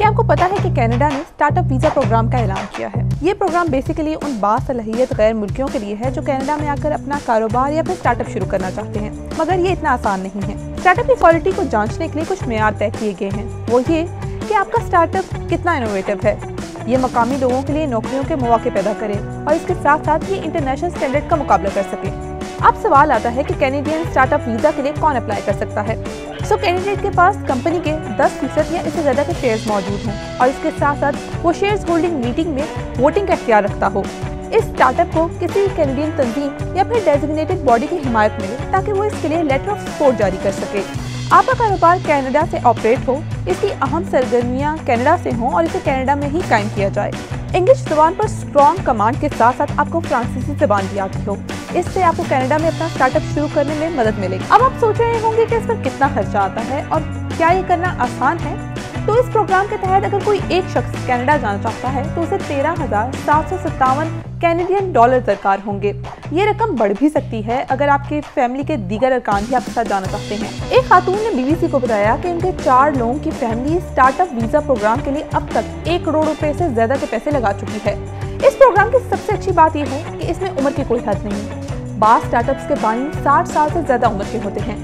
क्या आपको पता है कि कनाडा ने स्टार्टअप वीजा प्रोग्राम का ऐलान किया है। ये प्रोग्राम बेसिकली उन बासलाहियत गैर मुल्कियों के लिए है जो कनाडा में आकर अपना कारोबार या फिर स्टार्टअप शुरू करना चाहते हैं, मगर ये इतना आसान नहीं है। स्टार्टअप की क्वालिटी को जांचने के लिए कुछ मेयार तय किए गए हैं। वो ये कि आपका स्टार्टअप कितना इनोवेटिव है, ये मकामी लोगों के लिए नौकरियों के मौके पैदा करे और इसके साथ साथ ये इंटरनेशनल स्टैंडर्ड का मुकाबला कर सके। अब सवाल आता है कि कैनेडियन स्टार्टअप वीजा के लिए कौन अप्लाई कर सकता है। कैंडिडेट के पास कंपनी के 10% या इससे ज्यादा के शेयर्स मौजूद हों और इसके साथ साथ वो शेयर्स होल्डिंग मीटिंग में वोटिंग का इख्तियार रखता हो। इस स्टार्टअप को किसी कैनेडियन तंजीम या फिर डेजिग्नेटेड बॉडी की हिमायत मिले ताकि वो इसके लिए लेटर ऑफ सपोर्ट जारी कर सके। आपका कारोबार कनाडा से ऑपरेट हो, इसकी अहम सरगर्मियां कनाडा से हों और इसे कनाडा में ही कायम किया जाए। इंग्लिश ज़बान पर स्ट्रॉन्ग कमांड के साथ साथ आपको फ्रांसीसी ज़बान भी आती हो, इससे आपको कनाडा में अपना स्टार्टअप शुरू करने में मदद मिलेगी। अब आप सोच रहे होंगे कि इस पर कितना खर्चा आता है और क्या ये करना आसान है। तो इस प्रोग्राम के तहत अगर कोई एक शख्स कनाडा जाना चाहता है तो उसे 13,757 कैनेडियन डॉलर दरकार होंगे। ये रकम बढ़ भी सकती है अगर आपके फैमिली के दीगर अरकान भी आपके साथ जाना चाहते हैं। एक खातून ने बीबीसी को बताया कि उनके 4 लोगों की फैमिली स्टार्टअप वीजा प्रोग्राम के लिए अब तक 1 करोड़ रुपए से ज्यादा के पैसे लगा चुकी है। इस प्रोग्राम की सबसे अच्छी बात यह है कि इसमें उम्र की कोई हद नहीं। बास स्टार्टअप्स के बानी 60 साल से ज्यादा उम्र के होते हैं।